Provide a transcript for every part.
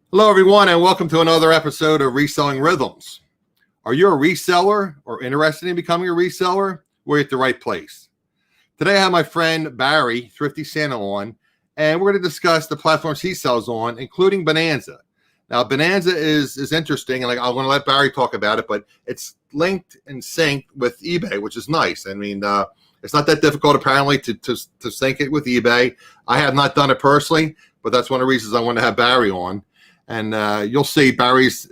Hello, everyone, and welcome to another episode of Reselling Rhythms. Are you a reseller or interested in becoming a reseller? We're at the right place. Today, I have my friend Barry, Thrifty Santa, on, and we're going to discuss the platforms he sells on, including Bonanza. Now, Bonanza is interesting, and I want to let Barry talk about it, but it's linked and synced with eBay, which is nice. I mean, it's not that difficult, apparently, to sync it with eBay. I have not done it personally, but that's one of the reasons I want to have Barry on. And you'll see Barry's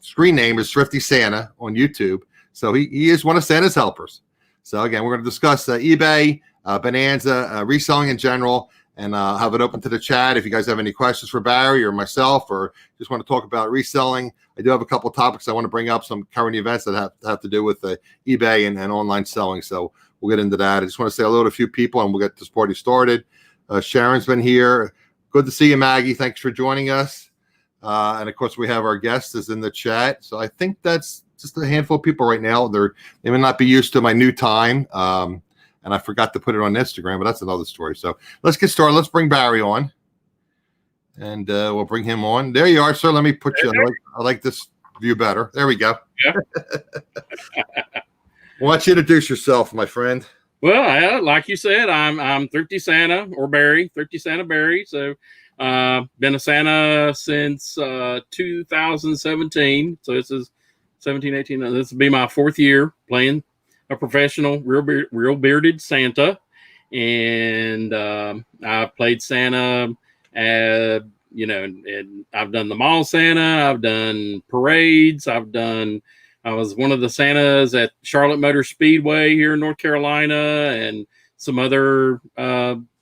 screen name is Thrifty Santa on YouTube. So he is one of Santa's helpers. So again, we're going to discuss eBay, Bonanza, reselling in general, and have it open to the chat. If you guys have any questions for Barry or myself, or just want to talk about reselling, I do have a couple of topics I want to bring up, some current events that have to do with eBay and online selling. So we'll get into that. I just want to say hello to a few people, and we'll get this party started. Sharon's been here. Good to see you, Maggie. Thanks for joining us. And of course, we have our guest is in the chat. So I think that's just a handful of people right now. They may not be used to my new time. And I forgot to put it on Instagram, but that's another story. So let's get started. Let's bring Barry on. And we'll bring him on. There you are, sir. Let me put you on. I like this view better. There we go. Yeah. Why don't you introduce yourself, my friend? Well, like you said, I'm Thrifty Santa or Barry, Thrifty Santa Barry. So been a Santa since 2017. So this is 17, 18. This will be my fourth year playing a professional real bearded Santa. And I played Santa and I've done the mall Santa. I've done parades. I was one of the Santas at Charlotte Motor Speedway here in North Carolina and some other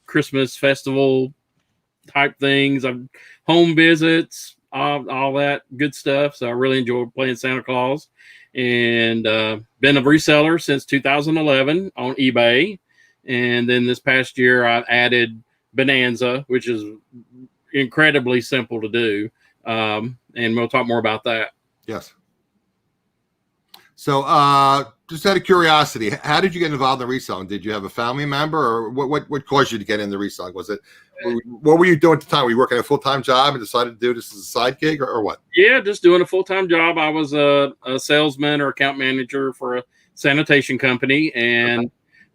Christmas festival type things. I've home visits, all that good stuff. So I really enjoy playing Santa Claus, and been a reseller since 2011 on eBay. And then this past year I added Bonanza, which is incredibly simple to do. And we'll talk more about that. Yes. So just out of curiosity, how did you get involved in reselling? Did you have a family member, or what caused you to get into reselling? Was it, what were you doing at the time? Were you working a full-time job and decided to do this as a side gig, or what? Yeah, just doing a full-time job. I was a salesman or account manager for a sanitation company. And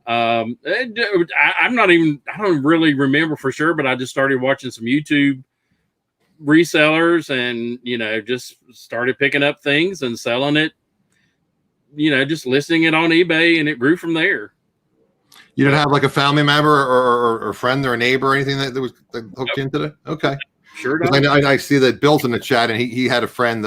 I don't really remember for sure, but I just started watching some YouTube resellers and, just started picking up things and selling it. Just listing it on eBay, and it grew from there. You didn't have like a family member or friend or a neighbor or anything that hooked you into it? Okay. Sure. I see that Bill's in the chat, and he had a friend,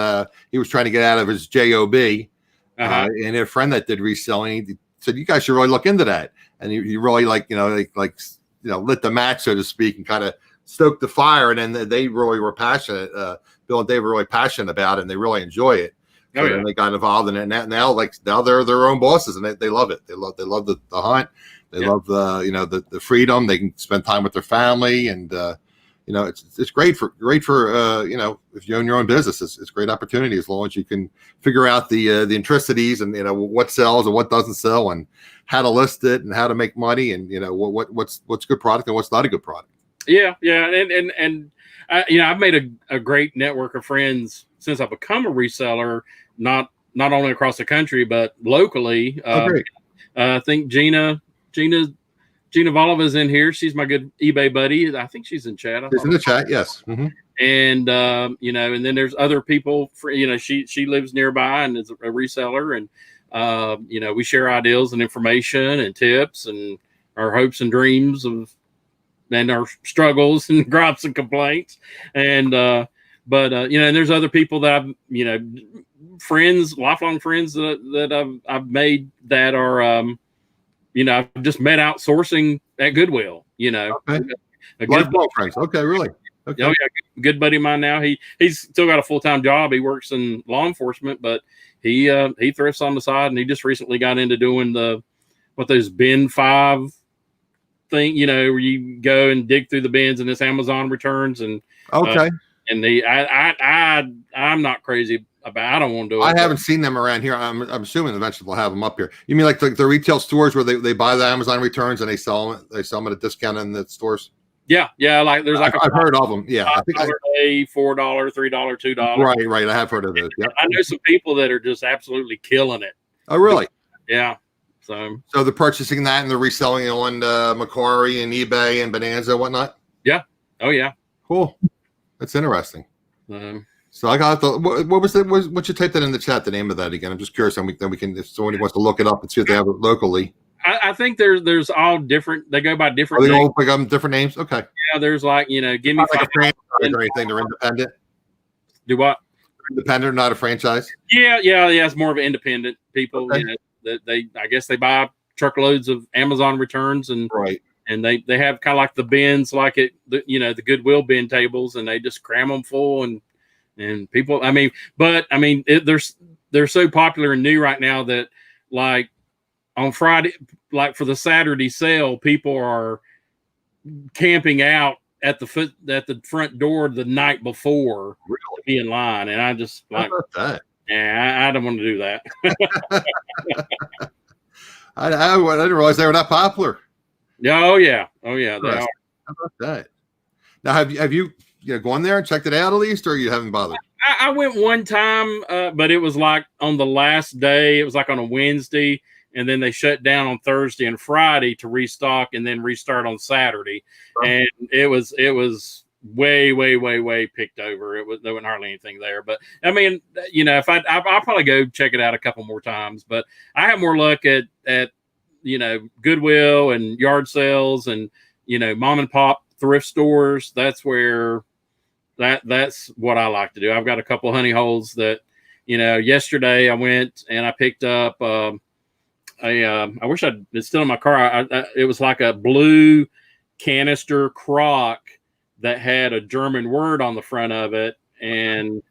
he was trying to get out of his job, and a friend that did reselling. He said, you guys should really look into that. And he really lit the match, so to speak, and kind of stoked the fire. And then they really were passionate. Bill and Dave were really passionate about it, and they really enjoy it. So then they got involved in it. And now they're their own bosses, and they love it. They love the hunt. They love the freedom. They can spend time with their family, and it's great for if you own your own business, it's a great opportunity as long as you can figure out the intricacies and what sells and what doesn't sell, and how to list it and how to make money, and what's good product and what's not a good product. Yeah, and I've made a great network of friends since I've become a reseller. Not only across the country, but locally. Great. I think Gina Volova's in here. She's my good eBay buddy. I think she's in chat. She's in the chat, yes. Mm-hmm. And and then there's other people. She lives nearby and is a reseller, and we share ideas and information and tips and our hopes and dreams and our struggles and gripes and complaints. And and there's other people that I've friends, lifelong friends that I've made that are I've just met outsourcing at Goodwill. Okay. Lifelong friends. Okay, really. Okay. Oh yeah, good buddy of mine now. He's still got a full-time job. He works in law enforcement, but he thrifts on the side, and he just recently got into doing those bin 5 thing, where you go and dig through the bins and this Amazon returns. And okay. I'm not crazy about. I don't want to do it. I haven't seen them around here. I'm assuming eventually they'll have them up here. You mean like the retail stores where they buy the Amazon returns and they sell them at a discount in the stores? Yeah. Like there's like I've heard of them. Yeah, I think $5 day, $4, $3, $2. Right. I have heard of those. Yep. I know some people that are just absolutely killing it. Oh, really? Yeah. So they're purchasing that and they're reselling it on Macquarie and eBay and Bonanza and whatnot. Yeah. Oh yeah. Cool. That's interesting. So I got the what was that? What you type that in the chat? The name of that again? I'm just curious. And then we can, if somebody wants to look it up and see if they have it locally. I think there's all different. They go by different. Are they all pick up different names? Okay. Yeah. There's like give me not like a franchise or anything. They're independent. Do what? Independent, not a franchise. Yeah. It's more of an independent people. Okay. They I guess they buy truckloads of Amazon returns and right. And they have kind of like the bins, like the Goodwill bin tables, and they just cram them full and people. They're so popular and new right now that like on Friday, like for the Saturday sale, people are camping out at the front door the night before to be in line, and I just like that. Yeah, I don't want to do that. I didn't realize they were that popular. Oh yeah, they are. How about that? Now, have you gone there and checked it out at least, or you haven't bothered? I went one time, but it was like on the last day. It was like on a Wednesday, and then they shut down on Thursday and Friday to restock, and then restart on Saturday. And it was way picked over. There wasn't hardly anything there. But I mean, if I'll probably go check it out a couple more times. But I have more luck at Goodwill and yard sales and mom and pop thrift stores. That's where that's what I like to do. I've got a couple of honey holes that yesterday I went and I picked up I wish it's still in my car. It was like a blue canister crock that had a German word on the front of it, and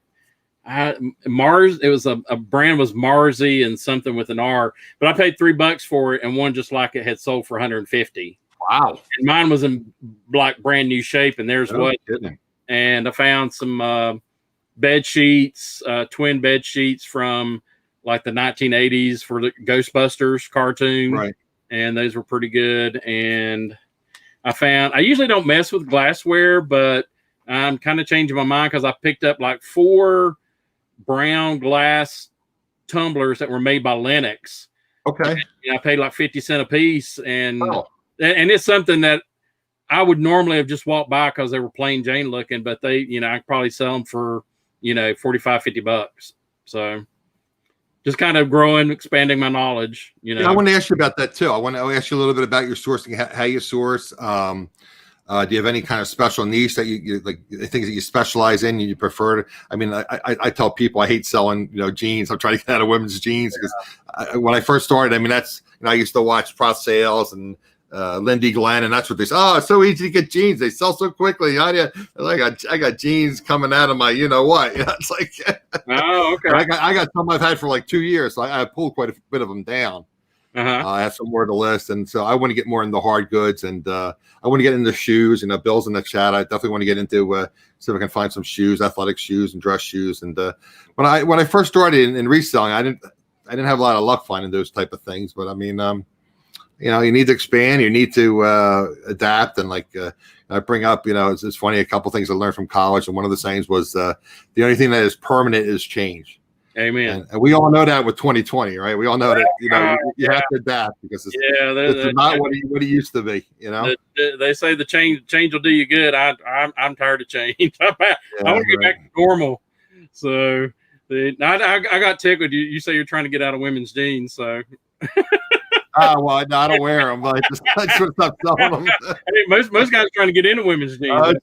Mars. It was a brand was Marzi and something with an R, but I paid $3 for it, and one just like it had sold for 150. Wow! And mine was in like brand new shape, and there's what. Kidding. And I found some bed sheets, twin bed sheets from like the 1980s for the Ghostbusters cartoon, right? And those were pretty good. And I usually don't mess with glassware, but I'm kind of changing my mind because I picked up like 4 brown glass tumblers that were made by Lennox. Okay. And I paid like 50 cents a piece. And it's something that I would normally have just walked by because they were plain Jane looking, but they, I could probably sell them for, $45, $50. So just kind of growing, expanding my knowledge, Yeah, I want to ask you about that too. I want to ask you a little bit about your sourcing, how you source. Do you have any kind of special niche that you like, things that you specialize in, you prefer to? I mean, I tell people I hate selling, jeans. I'm trying to get out of women's jeans because when I first started, I mean, that's, I used to watch Pro Sales and Lindy Glenn, and that's what they say. Oh, it's so easy to get jeans. They sell so quickly. I got jeans coming out of my, it's like, oh, okay. I got some I've had for like 2 years. So I pulled quite a bit of them down. I have some more to list, and so I want to get more into hard goods, and I want to get into shoes. Bill's in the chat. I definitely want to get into see if I can find some shoes, athletic shoes and dress shoes. And when I first started in reselling, I didn't have a lot of luck finding those type of things. But I mean, you need to expand, you need to adapt, and I bring up, it's funny, a couple things I learned from college, and one of the sayings was the only thing that is permanent is change. Amen. And we all know that with 2020, right? We all know that you have to adapt because it's not what it used to be. They say the change will do you good. I'm tired of change. I want to get back to normal. So I got tickled. You say you're trying to get out of women's jeans, so. Well, no, I don't wear them, but I just stop selling them. Most guys are trying to get into women's jeans.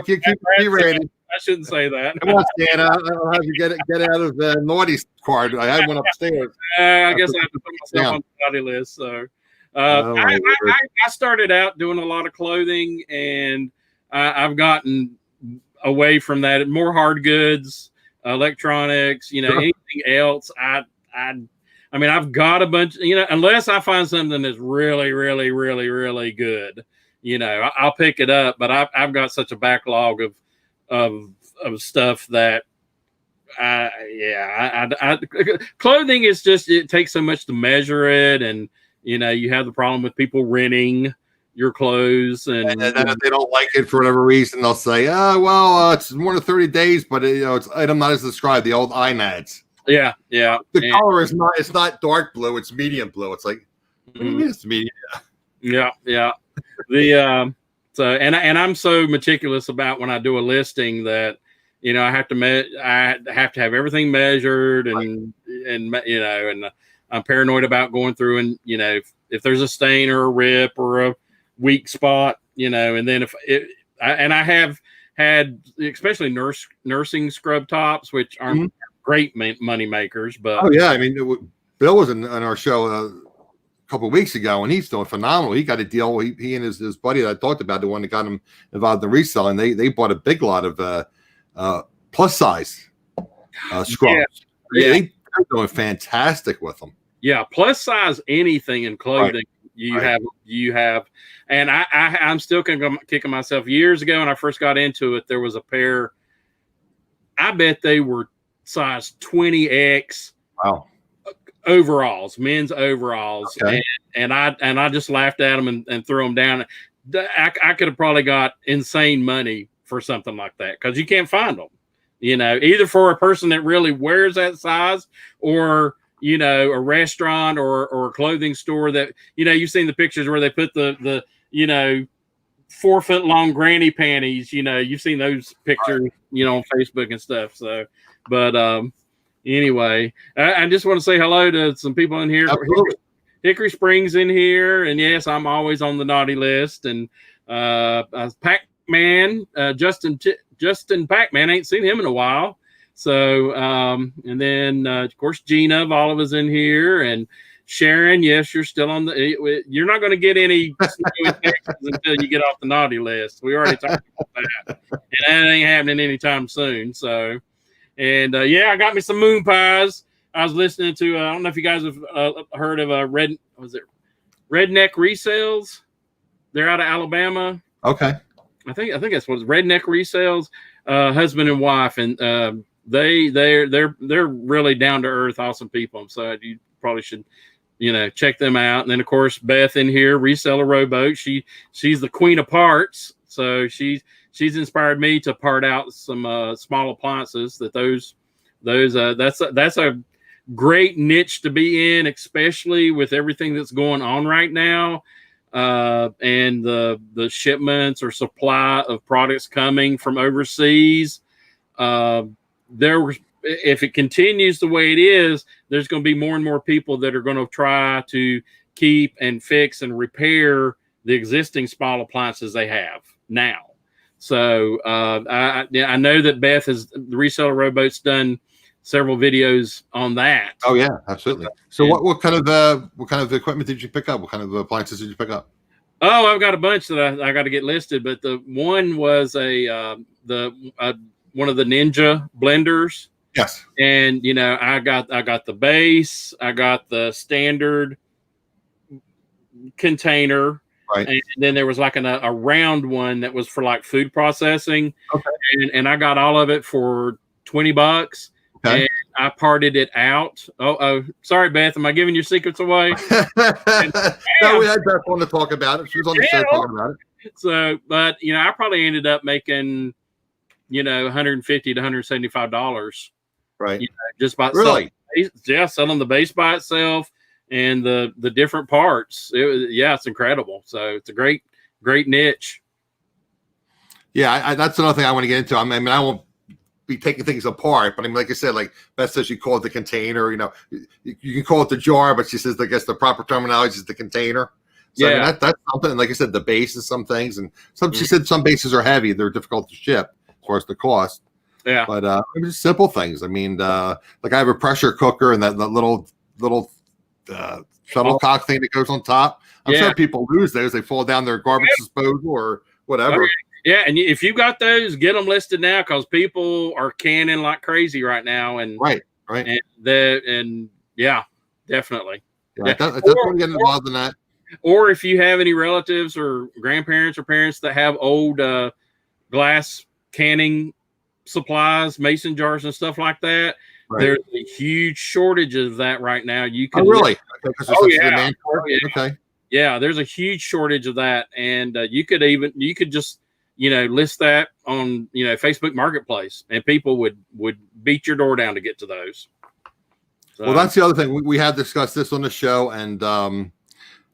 Keep ready. I shouldn't say that. Come on, Stan. I'll have you get out of the naughty card. I had one upstairs. I guess I have to put myself on the naughty list. So I started out doing a lot of clothing, and I've gotten away from that. More hard goods, electronics, anything else. I mean, I've got a bunch, unless I find something that's really, really, really, really good, I'll pick it up. But I've got such a backlog of stuff that, clothing is just, it takes so much to measure it. And, you have the problem with people renting, your clothes. And then if they don't like it for whatever reason, they'll say, "Oh, well, it's more than 30 days, but it's item not as described." The old INADs. Yeah. The color is not. It's not dark blue. It's medium blue. It's like, what do you mean it's medium? Yeah. So I'm so meticulous about when I do a listing that I have to have everything measured and I'm paranoid about going through and if there's a stain or a rip or a weak spot, and then I have had especially nursing scrub tops, which aren't great money makers, but I mean, Bill was on our show a couple of weeks ago, and he's doing phenomenal. He got a deal. He and his buddy that I talked about, the one that got him involved in reselling, they bought a big lot of plus size scrubs. They're doing fantastic with them. Yeah, plus size anything in clothing you have, and I'm still kicking myself. Years ago when I first got into it, there was a pair. I bet they were size 20X. Wow. Overalls, men's overalls, okay. and I just laughed at them and threw them down. I could have probably got insane money for something like that because you can't find them. Either for a person that really wears that size or a restaurant or a clothing store that you've seen the pictures where they put the 4 foot long granny panties. You've seen those pictures on Facebook and stuff. So, but anyway, I just want to say hello to some people in here. Hickory Springs in here, and yes, I'm always on the naughty list. And Pac-Man, Justin Pac-Man, ain't seen him in a while. So, and then of course Gina of all of us in here, and Sharon. Yes, you're still on the. You're not going to get any until you get off the naughty list. We already talked about that, and that ain't happening anytime soon. So. And I got me some moon pies. I was listening to I don't know if you guys have heard of Redneck Resales. They're out of Alabama. Okay. I think that's what it's Redneck Resales, husband and wife, and they're really down to earth, awesome people. So you probably should check them out. And then of course Beth in here, Reseller Rowboat. She's the queen of parts. So she's inspired me to part out some small appliances. That's a great niche to be in, especially with everything that's going on right now, and the shipments or supply of products coming from overseas. If it continues the way it is, there's going to be more and more people that are going to try to keep and fix and repair the existing small appliances they have now. So I know that Beth the Reseller Rowboat's done several videos on that. Oh yeah, absolutely. So what kind of equipment did you pick up? What kind of appliances did you pick up? Oh, I've got a bunch that I got to get listed, but the one was one of the Ninja blenders. Yes. And I got the base, I got the standard container. Right. And then there was like a round one that was for like food processing. Okay. And I got all of it for $20. Okay. And I parted it out. Oh, sorry, Beth. Am I giving your secrets away? No, we had Beth on to talk about it. She was on the show talking about it. So, but I probably ended up making, $150 to $175. Right. Just by really, selling the base by itself. And the different parts, it's incredible. So it's a great niche. Yeah, that's another thing I want to get into. I mean, I won't be taking things apart, but I mean, like I said, like Beth says, you call it the container. You can call it the jar, but she says, I guess the proper terminology is the container. So I mean, that's something. And like I said, the base is some things, and she said some bases are heavy; they're difficult to ship as far as the cost. Yeah, but just simple things. I mean, like I have a pressure cooker and that little shuttlecock thing that goes on top. I'm sure people lose those. They fall down their garbage disposal or whatever. Yeah, and if you got those, get them listed now because people are canning like crazy right now. And right, and yeah, definitely. Yeah, I definitely want to get involved in that. Or if you have any relatives or grandparents or parents that have old glass canning supplies, mason jars and stuff like that, there's a huge shortage of that right now. You can really? Because demand for it? Yeah. Okay. Yeah, there's a huge shortage of that, and you could just list that on Facebook Marketplace, and people would beat your door down to get to those. So, well, that's the other thing. We have discussed this on the show, and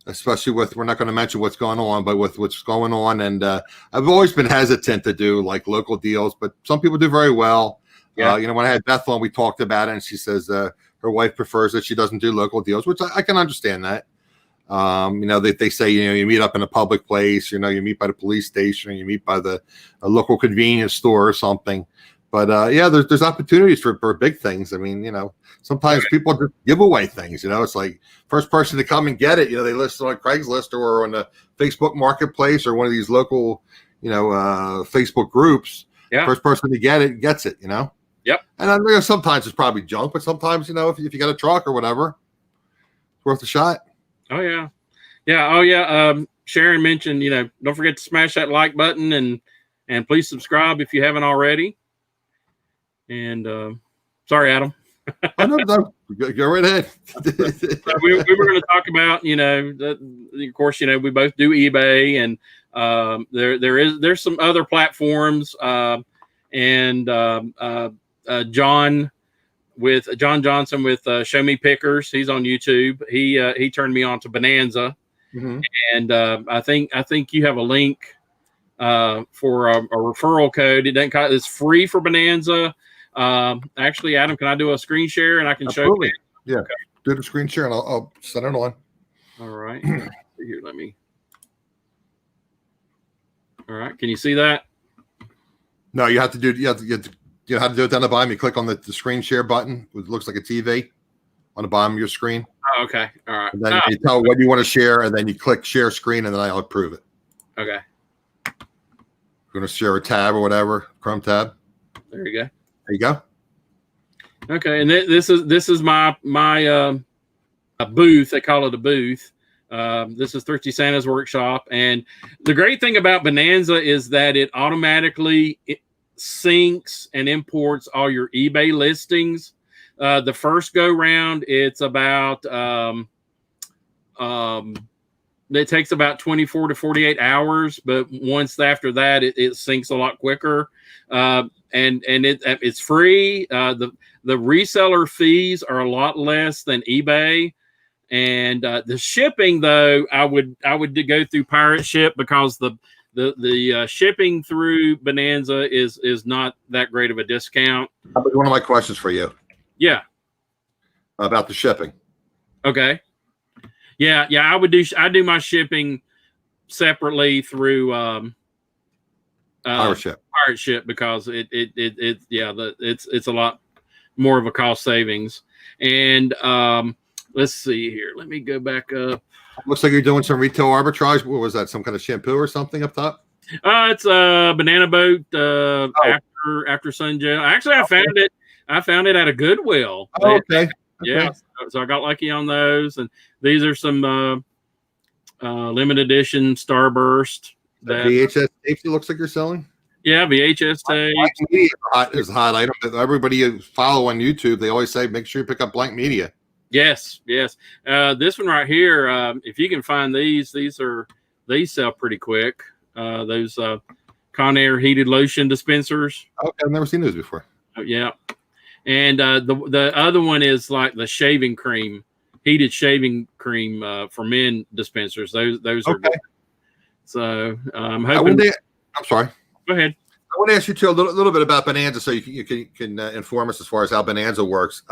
especially we're not going to mention what's going on, but with what's going on, and I've always been hesitant to do like local deals, but some people do very well. Yeah. When I had Beth on, we talked about it, and she says her wife prefers that she doesn't do local deals, which I can understand that. They say, you meet up in a public place, you meet by the police station, or you meet by a local convenience store or something. But there's opportunities for big things. I mean, sometimes people just give away things. It's like first person to come and get it. They list it on Craigslist or on the Facebook Marketplace or one of these local, Facebook groups. Yeah. First person to get it gets it. Yep. And I know sometimes it's probably junk, but sometimes if you got a truck or whatever, it's worth a shot. Oh yeah. Yeah. Oh yeah. Sharon mentioned, don't forget to smash that like button and please subscribe if you haven't already. And sorry, Adam. No, go right ahead. we were going to talk about, of course, we both do eBay, and there's some other platforms, and John Johnson with Show Me Pickers. He's on YouTube. He turned me on to Bonanza, Mm-hmm. and I think you have a link for a referral code. It's free for Bonanza. Actually, Adam, can I do a screen share and I can show you? Yeah, okay. Do the screen share and I'll send it on. All right, here, let me. All right, can you see that? No, you have to do how to do it down the bottom. You click on the screen share button. It looks like a TV on the bottom of your screen. Oh, okay, all right. And then you tell what you want to share, and then you click share screen, and then I'll approve it. Okay. You're going to share a tab or whatever, Chrome tab. There you go. There you go. Okay, and this is my booth. They call it a booth. This is Thrifty Santa's workshop, and the great thing about Bonanza is that it automatically syncs and imports all your eBay listings. The first go round, it's about it takes about 24 to 48 hours, but once after that, it syncs a lot quicker. And it's free. The reseller fees are a lot less than eBay, and the shipping, though, I would go through Pirate Ship because the shipping through Bonanza is not that great of a discount. That was one of my questions for you. Yeah, about the shipping. Okay. Yeah. I do my shipping separately through Pirate Ship because it's a lot more of a cost savings. And let's see here. Let me go back up. Looks like you're doing some retail arbitrage. What was that? Some kind of shampoo or something up top? It's a banana boat after sun gel. Actually, I found it at a Goodwill. Oh, okay. Yeah. So I got lucky on those, and these are some limited edition Starburst. VHS tapes. It looks like you're selling. Yeah, VHS tape. Blank Media is a hot item. Everybody you follow on YouTube, they always say, make sure you pick up Blank Media. Yes. This one right here, if you can find these sell pretty quick. Those Conair heated lotion dispensers. Okay, I've never seen those before. Yeah. And the other one is like the shaving cream, heated shaving cream for men dispensers. Those are good. So I'm hoping. I'm sorry. Go ahead. I want to ask you too a little bit about Bonanza, so you can inform us as far as how Bonanza works.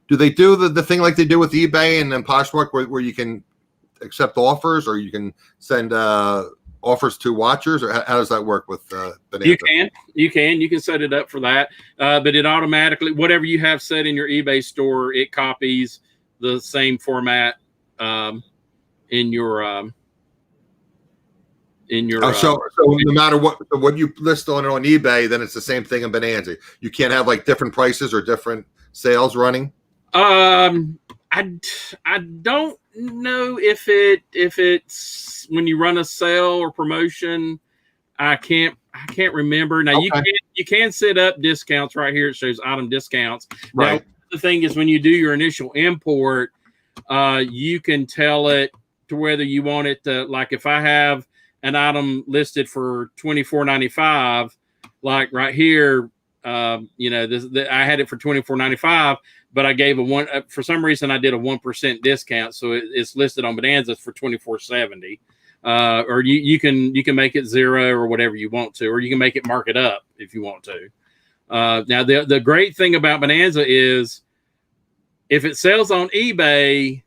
Do they do the thing like they do with eBay and then Poshmark, where you can accept offers, or you can send offers to watchers, or how does that work with Bonanza? You can set it up for that, but it automatically, whatever you have set in your eBay store, it copies the same format in your so no matter what you list on eBay, then it's the same thing in Bonanza. You can't have like different prices or different sales running. I don't know if it's when you run a sale or promotion. I can't remember. Now you can set up discounts right here. It shows item discounts. Right. Now, the thing is, when you do your initial import, you can tell it to whether you want it to, like if I have an item listed for $24.95, like right here, you know, I had it for $24.95, but I gave for some reason I did a 1% discount, so it's listed on Bonanza for $24.70. Or you can make it 0 or whatever you want to, or you can make it mark it up if you want to. Now the great thing about Bonanza is if it sells on eBay,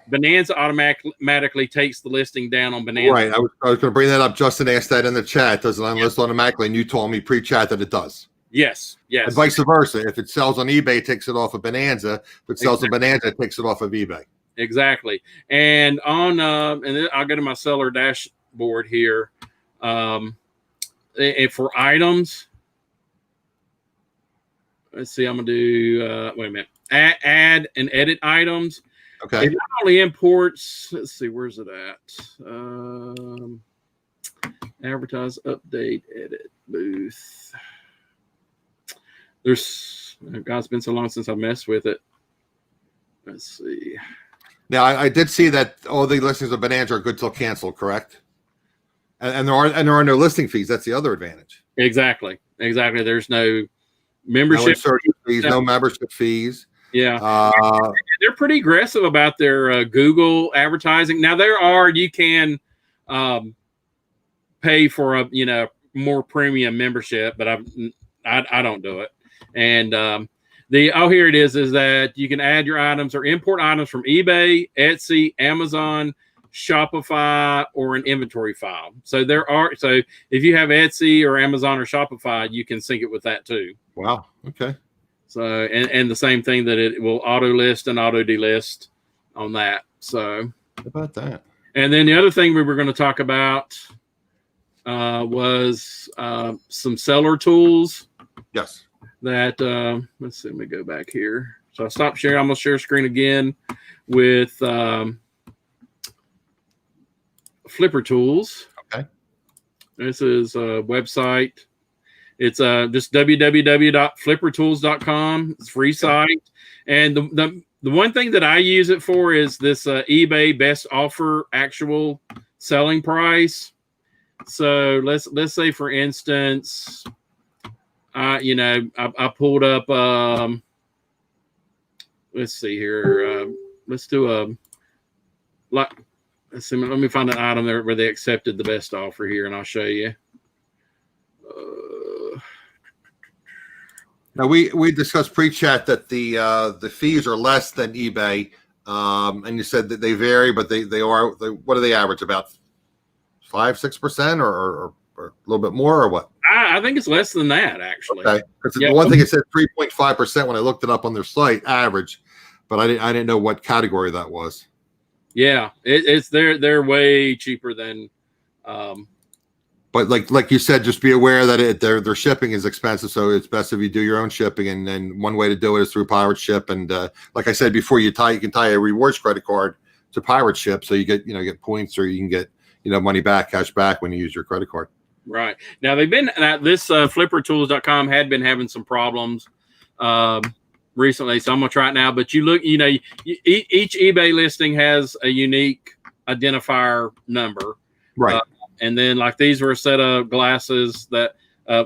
Bonanza automatically takes the listing down on Bonanza. Right. I was going to bring that up. Justin asked that in the chat. Does it unlist automatically? And you told me pre-chat that it does. Yes. Yes. And vice versa. If it sells on eBay, it takes it off of Bonanza. If it sells on Bonanza, it takes it off of eBay. Exactly. And on and then I'll go to my seller dashboard here. And for items, let's see. I'm gonna do. Wait a minute. Add and edit items. Okay. It not only imports, let's see, where's it at? Advertise, update, edit, booth. God, it's been so long since I messed with it. Let's see. Now, I did see that all the listings of Bonanza are good till canceled, correct? And there are no listing fees. That's the other advantage. Exactly. There's no membership fees, no membership fees. Yeah, they're pretty aggressive about their Google advertising. Now you can pay for a more premium membership, but I don't do it. And here it is that you can add your items or import items from eBay, Etsy, Amazon, Shopify, or an inventory file. So if you have Etsy or Amazon or Shopify, you can sync it with that too. Wow. Okay. So, and the same thing that it will auto list and auto delist on that. So, how about that? And then the other thing we were going to talk about was some seller tools. Yes. That let's see. Let me go back here. So I stopped sharing. I'm gonna share screen again with Flipper Tools. Okay. This is a website. It's just www.flippertools.com. It's a free site. And the one thing that I use it for is this eBay best offer actual selling price. So let's say, for instance, I pulled up, let's see here. Let's do let's see, let me find an item there where they accepted the best offer here, and I'll show you. Now we discussed pre-chat that the fees are less than eBay, and you said that they vary, but they what do they average, about 5-6% or a little bit more, or what? I think it's less than that, actually. Okay, because the one thing it said 3.5% when I looked it up on their site average, but I didn't know what category that was. Yeah, they're way cheaper than. But like you said, just be aware that their shipping is expensive, so it's best if you do your own shipping. And then one way to do it is through Pirate Ship. And like I said before, you can tie a rewards credit card to Pirate Ship, so you get points, or you can get money back, cash back when you use your credit card. Right. Now they've been this flippertools.com had been having some problems recently, so I'm gonna try it now. But you look, each eBay listing has a unique identifier number, right? And then, like, these were a set of glasses that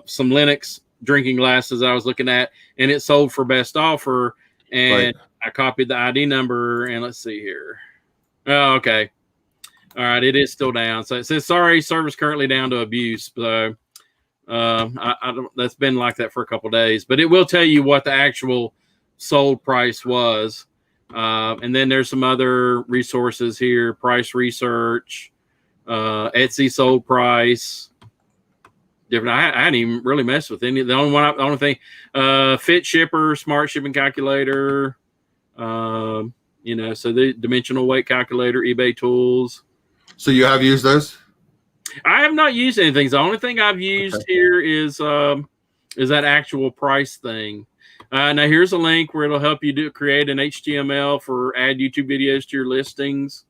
some Linux drinking glasses I was looking at, and it sold for best offer. And I copied the ID number, and let's see here. Oh, okay. All right, it is still down. So it says, sorry, server's currently down to abuse. So I don't. That's been like that for a couple of days, but it will tell you what the actual sold price was. And then there's some other resources here: price research, Etsy sold price. Different. I hadn't even really messed with any. The only thing, Fit Shipper, Smart Shipping Calculator. So the dimensional weight calculator, eBay tools. So you have used those? I have not used anything. The only thing I've used here is that actual price thing. Now here's a link where it'll help you create an HTML for add YouTube videos to your listings.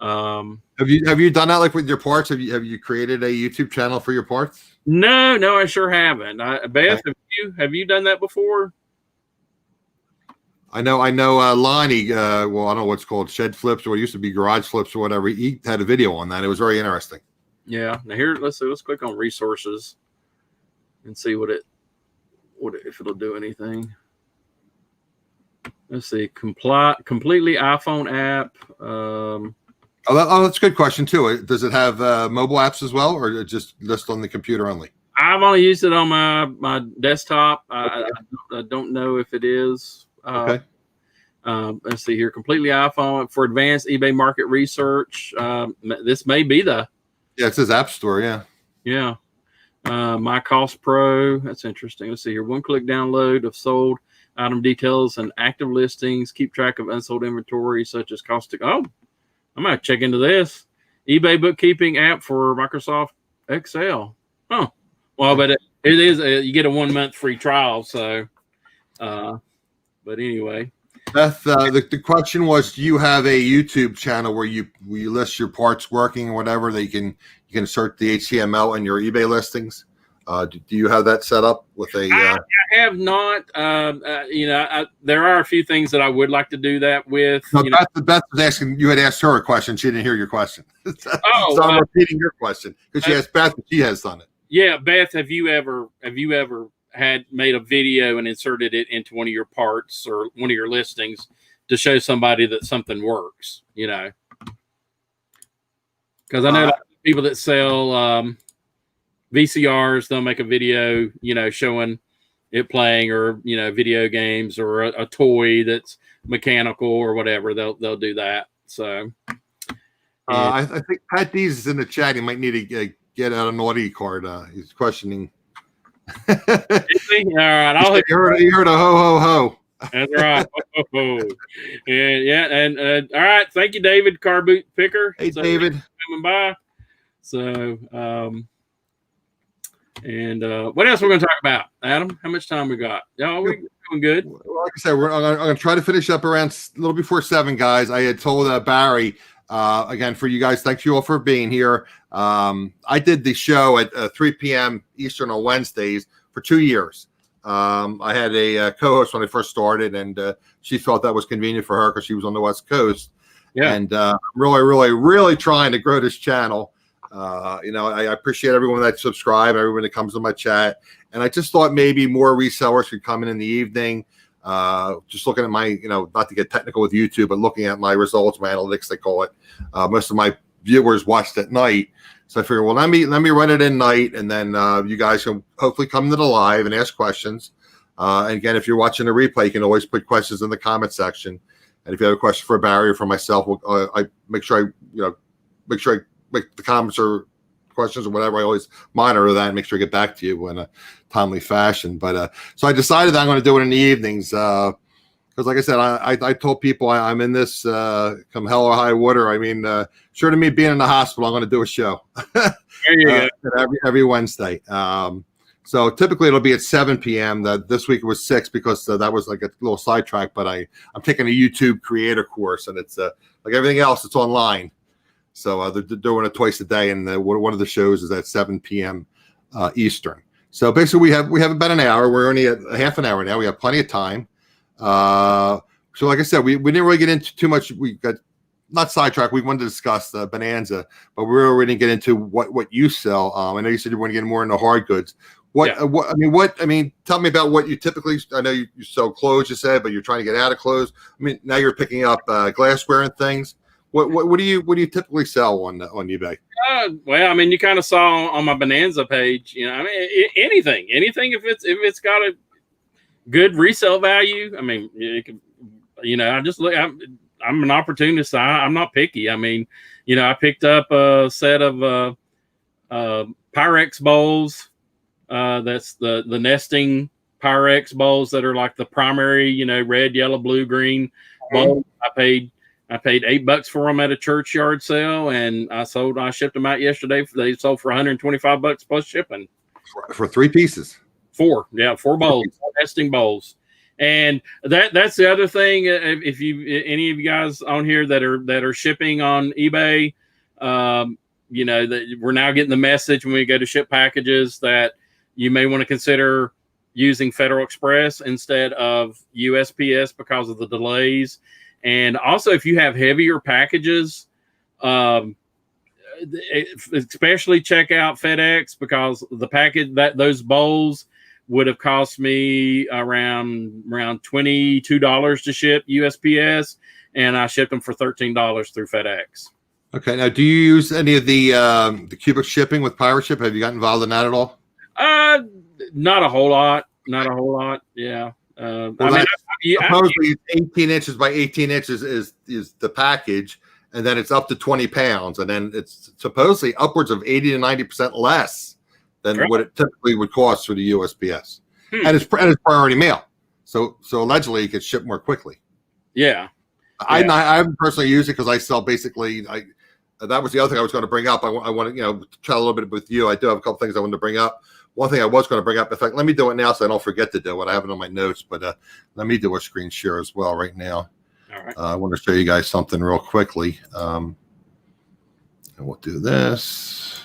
Have you done that, like with your parts? Have you created a YouTube channel for your parts? No, I sure haven't. Beth, have you done that before? I know. Lonnie. Well, I don't know what's called shed flips, or it used to be garage flips, or whatever. He had a video on that. It was very interesting. Yeah. Now here, let's see. Let's click on resources and see if it'll do anything. Let's see. Completely iPhone app. That's a good question too. Does it have mobile apps as well, or just on the computer only? I've only used it on my desktop. I don't know if it is. Okay. Let's see here. Completely iPhone for advanced eBay market research. This may be the. Yeah, it says App Store. Yeah. Yeah. My Cost Pro. That's interesting. Let's see here. One-click download of sold item details and active listings. Keep track of unsold inventory such as caustic. Oh, I might check into this. eBay bookkeeping app for Microsoft Excel. Huh. Well, but it is you get a 1 month free trial. So, but anyway. Beth, the question was, do you have a YouTube channel where you list your parts working or whatever that you can insert the HTML in your eBay listings? Do you have that set up with a? I have not. There are a few things that I would like to do that with. No, Beth was asking. You had asked her a question. She didn't hear your question. So I'm repeating your question because she asked Beth, and she has done it. Yeah, Beth, have you ever had made a video and inserted it into one of your parts or one of your listings to show somebody that something works? You know, because I know people that sell VCRs, they'll make a video, showing it playing, or video games, or a toy that's mechanical or whatever. They'll do that. So I think Pat Dees is in the chat. He might need to get out a naughty card. He's questioning. All right, I'll you heard a ho ho ho. That's right. And all right. Thank you, David, car boot picker. Hey, David, coming by. So, what else we're going to talk about, Adam? How much time we got? Yeah, we're doing good. Well, like I said, I'm going to try to finish up around a little before 7, guys. I had told Barry, again, for you guys, thanks you all for being here. I did the show at 3 p.m. Eastern on Wednesdays for 2 years. I had a co-host when I first started, and she felt that was convenient for her because she was on the West Coast. Yeah. And I'm really trying to grow this channel. I appreciate everyone that subscribed, everyone that comes to my chat. And I just thought maybe more resellers could come in the evening. Just looking at my, not to get technical with YouTube, but looking at my results, my analytics, they call it. Most of my viewers watched at night. So I figured, well, let me run it in night, and then you guys can hopefully come to the live and ask questions. And again, if you're watching the replay, you can always put questions in the comment section. And if you have a question for Barry or for myself, I make sure I make the comments or questions or whatever. I always monitor that and make sure I get back to you in a timely fashion. But so I decided that I'm going to do it in the evenings because, like I said, I told people I'm in this come hell or high water. I mean, short of me being in the hospital, I'm going to do a show there you go. every Wednesday. So typically it'll be at 7 p.m. This week it was 6 because that was like a little sidetrack. But I'm taking a YouTube creator course, and it's like everything else, it's online. So they're doing it twice a day, and one of the shows is at 7 p.m. Eastern. So basically, we have about an hour. We're only at a half an hour now. We have plenty of time. So like I said, we didn't really get into too much. We got not sidetracked. We wanted to discuss Bonanza, but we really didn't get into what you sell. I know you said you want to get more into hard goods. Tell me about what you typically. I know you sell clothes, you said, but you're trying to get out of clothes. I mean, now you're picking up glassware and things. What do you typically sell on eBay? Well, I mean, you kind of saw on my Bonanza page. Anything if it's got a good resale value. I mean, it can, I just look. I'm an opportunist. I'm not picky. I mean, I picked up a set of Pyrex bowls. That's the nesting Pyrex bowls that are like the primary, red, yellow, blue, green bowl. I paid $8 for them at a church yard sale, and I shipped them out yesterday. They sold for $125 plus shipping. For 3 pieces. 4 bowls, 4 nesting bowls. And that's the other thing. If any of you guys on here that are shipping on eBay, that we're now getting the message when we go to ship packages that you may want to consider using Federal Express instead of USPS because of the delays. And also, if you have heavier packages, especially check out FedEx, because the package those bowls would have cost me around $22 to ship USPS, and I shipped them for $13 through FedEx. Okay. Now, do you use any of the cubic shipping with Pirate Ship? Have you gotten involved in that at all? Not a whole lot. Not a whole lot. Yeah. Supposedly 18 inches by 18 inches is the package, and then it's up to 20 pounds, and then it's supposedly upwards of 80 to 90% less than what it typically would cost for the USPS. And it's priority mail, so allegedly it gets shipped more quickly. Yeah. I haven't personally used it because I sell basically. That was the other thing I was going to bring up. I want to chat a little bit with you. I do have a couple things I wanted to bring up. One thing I was going to bring up, in fact, let me do it now so I don't forget to do it. I have it on my notes, but let me do a screen share as well right now. All right. I want to show you guys something real quickly. And we'll do this.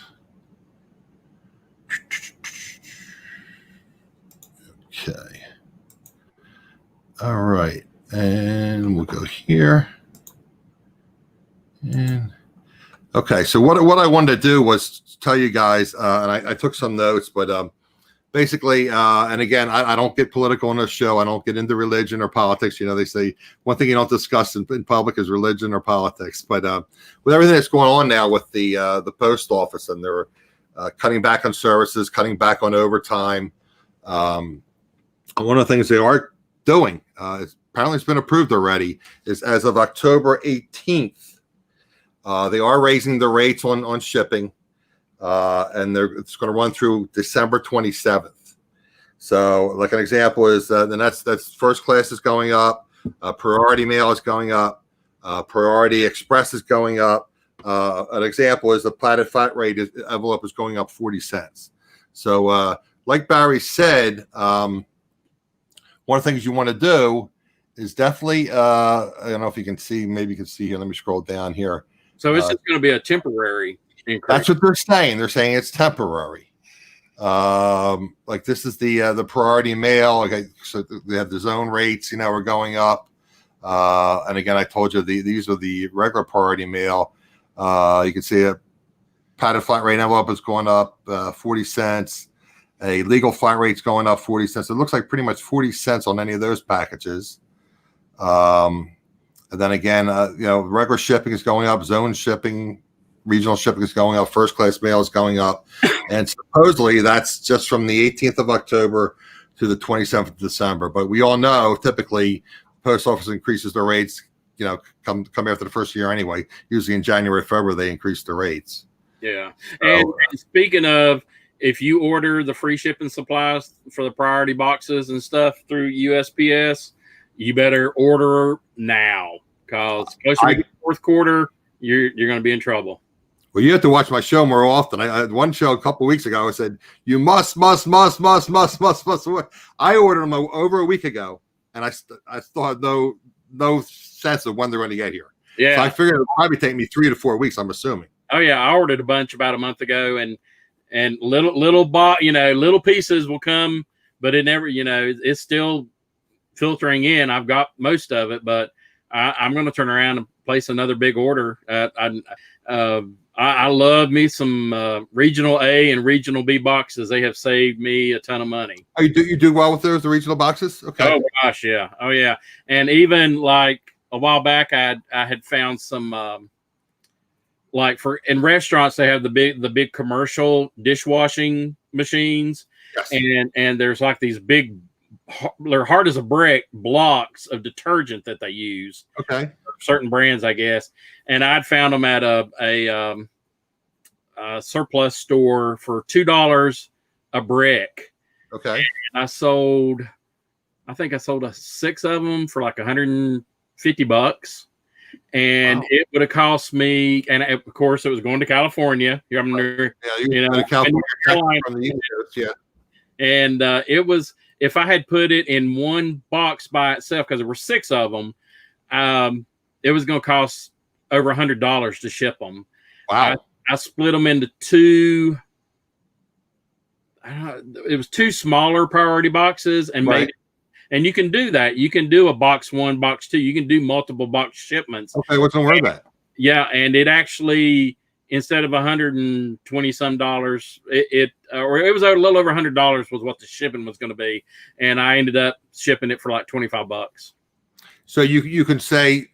Okay. All right. And we'll go here. And okay, so what I wanted to do was tell you guys, and I took some notes, but basically, and again, I don't get political on this show. I don't get into religion or politics. They say one thing you don't discuss in public is religion or politics. But with everything that's going on now with the post office, and they're cutting back on services, cutting back on overtime, one of the things they are doing, apparently it's been approved already, is as of October 18th, they are raising the rates on shipping, and it's going to run through December 27th. So, like an example is, then that's first class is going up, priority mail is going up, priority express is going up. An example is the platted flat rate envelope is going up 40 cents. So, like Barry said, one of the things you want to do is definitely, I don't know if you can see, maybe you can see here. Let me scroll down here. So it's just going to be a temporary increase. That's what they're saying. They're saying it's temporary. Like this is the priority mail. Okay, so they have the zone rates. Are going up. And again, I told you these are the regular priority mail. You can see a padded flat rate envelope is going up 40 cents. A legal flat rate's going up 40 cents. It looks like pretty much 40 cents on any of those packages. And then again, regular shipping is going up, zone shipping, regional shipping is going up, first class mail is going up. And supposedly that's just from the 18th of October to the 27th of December. But we all know typically the post office increases their rates, come after the first year anyway. Usually in January, February, they increase the rates. Yeah. And speaking of, if you order the free shipping supplies for the priority boxes and stuff through USPS, you better order now, because closer to the fourth quarter, you're going to be in trouble. Well, you have to watch my show more often. I had one show a couple of weeks ago. I said, you must. I ordered them over a week ago, and I still had no sense of when they're going to get here. Yeah. So I figured it would probably take me 3 to 4 weeks, I'm assuming. Oh, yeah. I ordered a bunch about a month ago, and little pieces will come, but it never, it's still filtering in. I've got most of it, but I'm going to turn around and place another big order. I love me some regional A and regional B boxes. They have saved me a ton of money. Oh, you do well with those, the regional boxes? Okay. Oh gosh, yeah. Oh yeah. And even like a while back, I had found some like in restaurants they have the big commercial dishwashing machines. Yes. And there's like these big, they're hard as a brick blocks of detergent that they use. Okay. Certain brands, I guess. And I'd found them at a surplus store for $2 a brick. Okay. And I think I sold 6 of them for like $150. And wow. It would have cost me, and of course it was going to California. California from the East Coast, yeah. And it was, if I had put it in one box by itself, because there were 6 of them, it was going to cost over $100 to ship them. Wow. I split them into 2 it was 2 smaller priority boxes, and Right. and you can do that. You can do a box 1, box 2. You can do multiple box shipments. Okay, what's on word that? Yeah, and it actually, instead of $120 some, it was a little over $100 was what the shipping was going to be, and I ended up shipping it for like $25. So you can say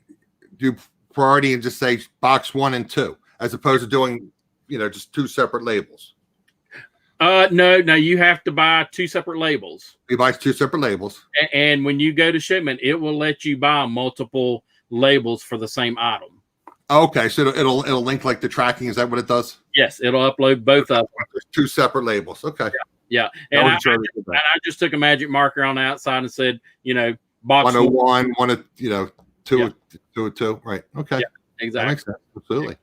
do priority and just say box 1 and 2, as opposed to doing just 2 separate labels. No, you have to buy 2 separate labels. You buy 2 separate labels, and when you go to shipment, it will let you buy multiple labels for the same item. Okay, so it'll link like the tracking. Is that what it does? Yes, it'll upload both of them. There's 2 separate labels. Okay. Yeah. And I just took a magic marker on the outside and said, box 101, 2, 202. Right. Okay. Yeah, exactly. That makes sense. Absolutely.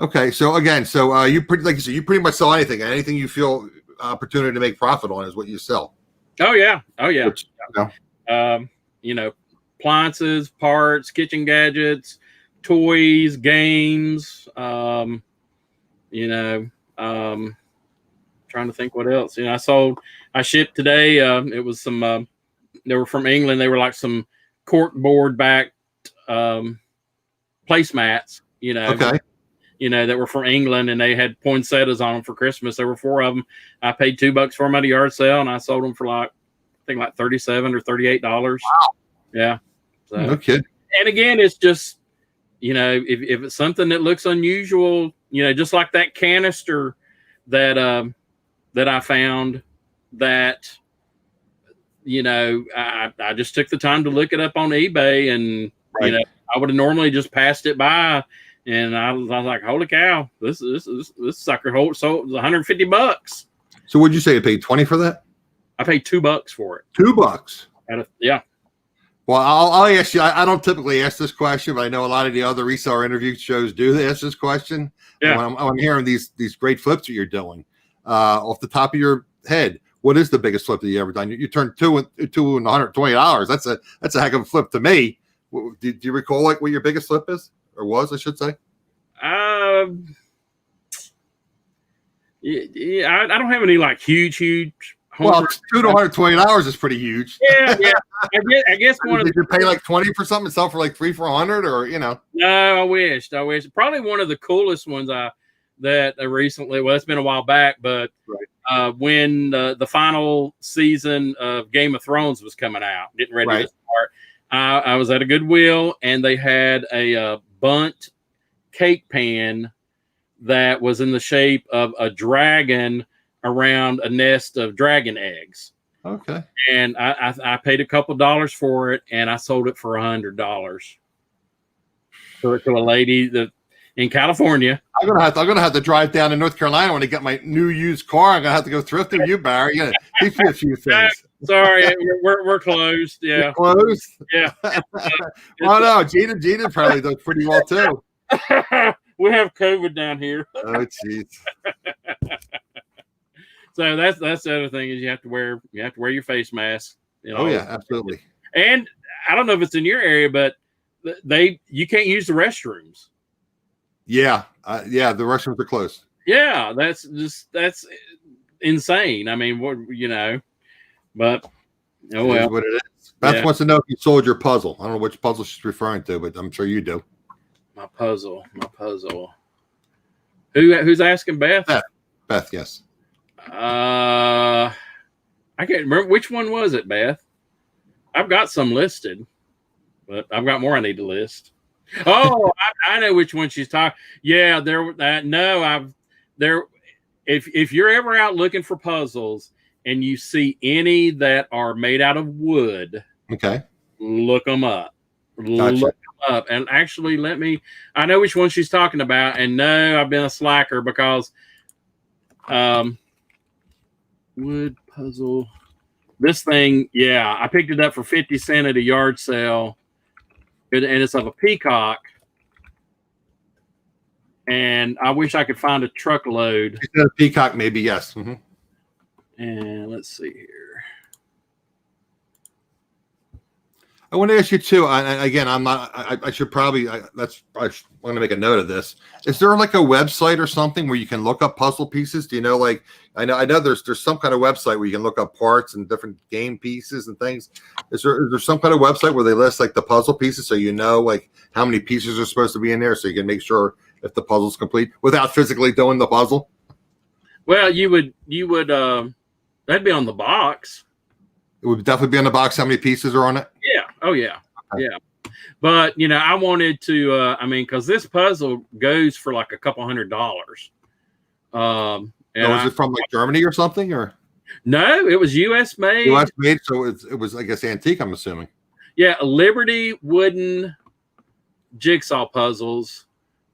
Okay, so again, you pretty much sell anything you feel opportunity to make profit on is what you sell. Oh yeah. Which, appliances, parts, kitchen gadgets, toys, games. Trying to think what else. I shipped today. It was some. They were from England. They were like some cork board backed placemats. Okay. That were from England, and they had poinsettias on them for Christmas. There were 4 of them. I paid $2 for them at a yard sale, and I sold them for like $37 or $38. Wow. Yeah. So, no kidding. And again, it's just, if it's something that looks unusual, just like that canister that I found that, I just took the time to look it up on eBay, and, right. I would have normally just passed it by. And I was like, holy cow, this sucker sold $150. So would you say you paid 20 for that? I paid $2 for it. $2. Yeah. Well, I'll ask you. I don't typically ask this question, but I know a lot of the other reseller interview shows do ask this question. Yeah. When I'm hearing these great flips that you're doing, off the top of your head, what is the biggest flip that you ever done? You turned two and $120. That's a heck of a flip to me. Do you recall what your biggest flip is? Or was, I should say? Yeah, I don't have any like huge. Well, $2 to $120 is pretty huge. Yeah. I guess Did you pay like 20 for something and sell for like $300-$400, or No, I wish. Probably one of the coolest ones that recently. Well, it's been a while back, but right. When the final season of Game of Thrones was coming out, getting ready to start, I was at a Goodwill, and they had a bunt cake pan that was in the shape of a dragon around a nest of dragon eggs. Okay. And I paid a couple dollars for it, and I sold it for $100 to a lady that in California. I'm gonna have to drive down to North Carolina when I get my new used car. I'm gonna have to go thrift with you, Barry. You gotta teach me a few things. Sorry, we're closed. Yeah, you're closed. Yeah. Oh no, Gina probably does pretty well too. We have COVID down here. Oh jeez. So that's the other thing is you have to wear your face mask. Oh yeah, absolutely. And I don't know if it's in your area, but you can't use the restrooms. Yeah, the restrooms are closed. Yeah, that's insane. I mean, but oh well. What it is. Beth wants to know if you sold your puzzle. I don't know which puzzle she's referring to, but I'm sure you do. My puzzle. Who's asking, Beth? Beth, yes. I can't remember which one was it, Beth. I've got some listed, but I've got more I need to list. Oh, I know which one she's talking. Yeah, if you're ever out looking for puzzles and you see any that are made out of wood, okay, look them up. Gotcha. Look them up. And actually, I know which one she's talking about. And no, I've been a slacker because wood puzzle. This thing, yeah, I picked it up for 50 cents at a yard sale. And it's of a peacock. And I wish I could find a truckload. A peacock, maybe, yes. Mm-hmm. And let's see here. I want to ask you too. Again, I'm not. I should probably. I want to make a note of this. Is there like a website or something where you can look up puzzle pieces? Do you know? Like, I know there's some kind of website where you can look up parts and different game pieces and things. Is there some kind of website where they list like the puzzle pieces so you know like how many pieces are supposed to be in there so you can make sure if the puzzle's complete without physically doing the puzzle? Well, you would that'd be on the box. It would definitely be on the box how many pieces are on it. Yeah. Oh yeah. Okay. Yeah. But I wanted to because this puzzle goes for like a couple $100. Was it from like Germany or something or? No, it was US made. US made, so it was I guess antique, I'm assuming. Yeah, Liberty wooden jigsaw puzzles.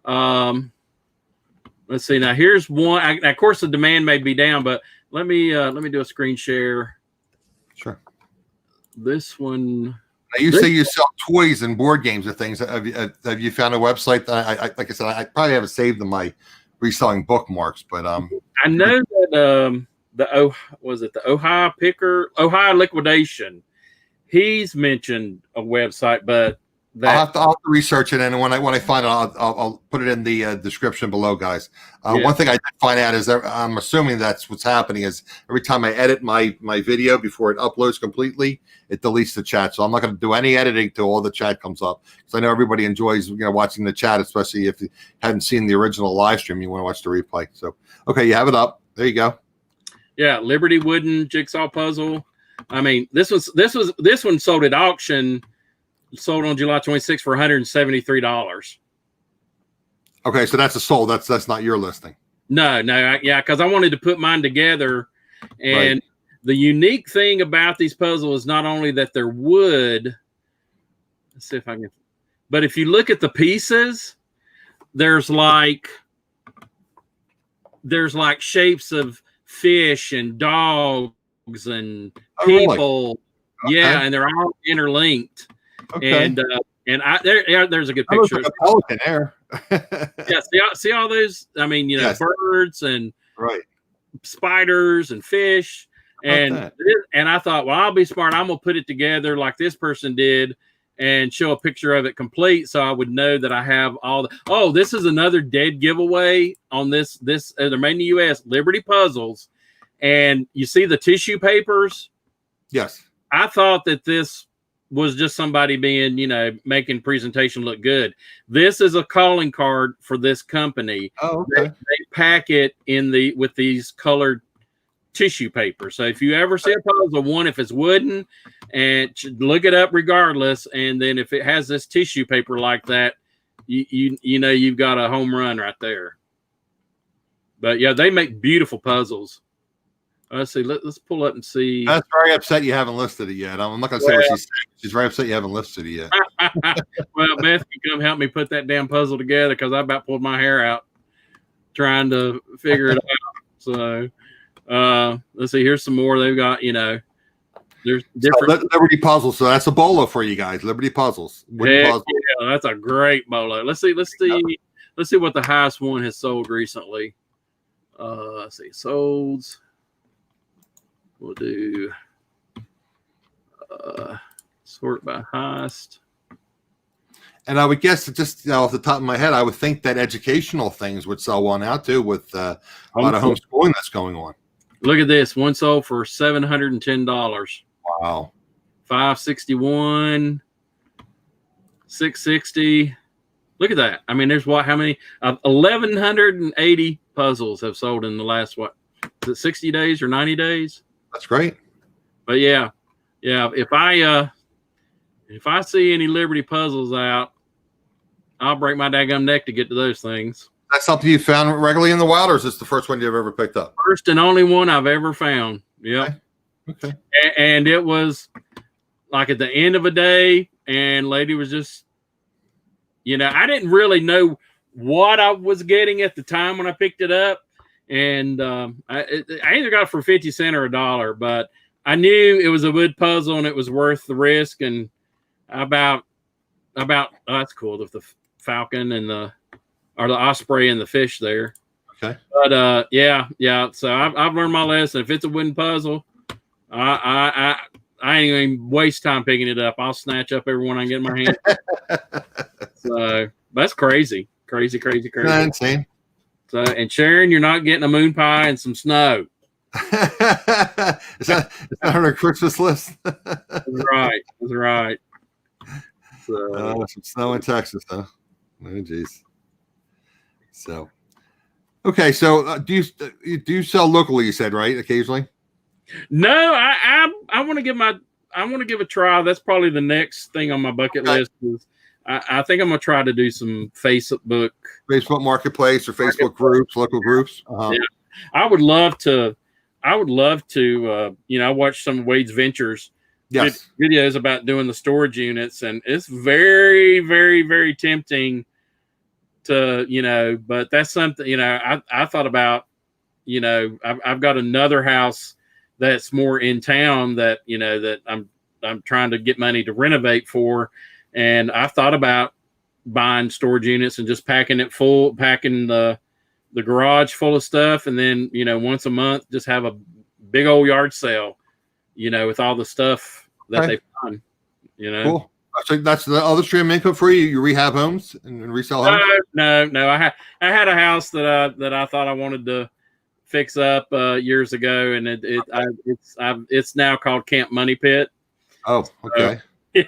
Let's see. Now here's one. Of course, the demand may be down, but let me do a screen share. Sure. This one. Now you say you sell toys and board games and things. Have you found a website that like I said, I probably haven't saved in my reselling bookmarks, but I know that the Ohio Liquidation. He's mentioned a website, but I'll have to research it, and when I find it, I'll put it in the description below, guys. One thing I did find out is that I'm assuming that's what's happening is every time I edit my video before it uploads completely, it deletes the chat. So I'm not going to do any editing till all the chat comes up, because I know everybody enjoys watching the chat, especially if you hadn't seen the original live stream, you want to watch the replay. So okay, you have it up. There you go. Yeah, Liberty wooden jigsaw puzzle. I mean, this one sold at auction. Sold on July 26th for $173. Okay, so that's a sold. That's not your listing. No, because I wanted to put mine together, and the unique thing about these puzzles is not only that they're wood. Let's see if I can. But if you look at the pieces, there's like shapes of fish and dogs and people. Really? Yeah, and they're all interlinked. Okay. And there's a good picture. Like a pelican there. Yeah, see all those. I mean, yes. Birds and spiders and fish, and I thought, well, I'll be smart. I'm gonna put it together like this person did, and show a picture of it complete, so I would know that I have all the. Oh, this is another dead giveaway on this. They're made in the U.S. Liberty Puzzles, and you see the tissue papers. Yes, I thought that this was just somebody being, making presentation look good. This is a calling card for this company. Oh, okay. They pack it with these colored tissue paper. So if you ever see a puzzle, one, if it's wooden, and look it up regardless. And then if it has this tissue paper like that, you've got a home run right there. But yeah, they make beautiful puzzles. Let's see. Let's pull up and see. That's very upset you haven't listed it yet. I'm not going to say what she's saying. She's very upset you haven't listed it yet. Well, Beth can come help me put that damn puzzle together, because I about pulled my hair out trying to figure it out. So let's see. Here's some more. They've got, there's different Liberty Puzzles. So that's a bolo for you guys. Liberty Puzzles. Yeah, that's a great bolo. Let's see what the highest one has sold recently. Let's see. Solds. We'll do sort by highest. And I would guess, just off the top of my head, I would think that educational things would sell one out too, with a lot of homeschooling that's going on. Look at this. One sold for $710. Wow. $561, $660. Look at that. I mean, there's how many? 1,180 puzzles have sold in the last, is it 60 days or 90 days? That's great. But yeah. If I see any Liberty Puzzles out, I'll break my daggum neck to get to those things. That's something you found regularly in the wild, or is this the first one you've ever picked up? First and only one I've ever found. Yep. Okay. And it was like at the end of a day, and lady was just, I didn't really know what I was getting at the time when I picked it up. And I either got it for 50 cents or $1, but I knew it was a wood puzzle and it was worth the risk. And that's cool, with the falcon and the osprey and the fish there. Okay. But yeah. So I've learned my lesson. If it's a wooden puzzle, I ain't even waste time picking it up. I'll snatch up everyone I can get in my hand. So that's crazy. Crazy. That's insane. So, and Sharon, you're not getting a moon pie and some snow. Is that on our Christmas list? That's right. So, some snow in Texas, huh? Oh, geez. So, okay. So, do you sell locally? You said, right? Occasionally. No, I want to give a try. That's probably the next thing on my bucket list. Is I think I'm gonna try to do some Facebook Marketplace or Facebook groups, local groups. Yeah, I would love to. I watched some of Wade's Ventures videos about doing the storage units, and it's very, very, very tempting to, but that's something, I thought about, I've got another house that's more in town that, that I'm trying to get money to renovate for. And I've thought about buying storage units and just packing the garage full of stuff. And then, once a month, just have a big old yard sale, with all the stuff that they find, Cool. So that's the other stream of income for you. You rehab homes and resell homes? No. I had a house that I thought I wanted to fix up years ago, and it's now called Camp Money Pit. Oh, okay. Yeah.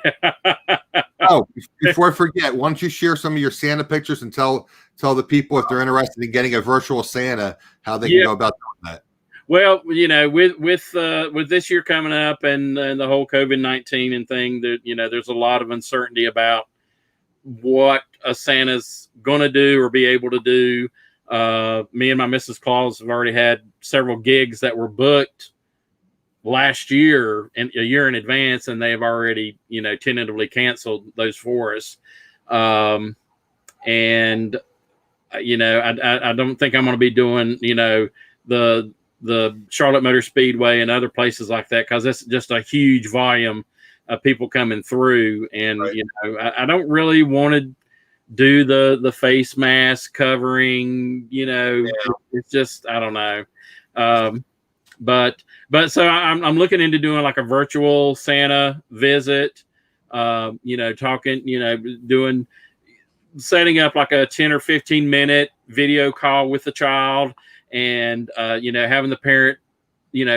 Oh, before I forget, why don't you share some of your Santa pictures and tell the people if they're interested in getting a virtual Santa how they can go about doing that. Well, with this year coming up and the whole COVID-19 and thing, that there's a lot of uncertainty about what a Santa's going to do or be able to do. Me and my Mrs. Claus have already had several gigs that were booked last year and a year in advance, and they have already, tentatively canceled those for us. And I don't think I'm going to be doing, the Charlotte Motor Speedway and other places like that, because that's just a huge volume of people coming through. And, I don't really want to do the face mask covering, it's just, I don't know. But so I'm looking into doing like a virtual Santa visit, setting up like a 10 or 15 minute video call with the child, and having the parent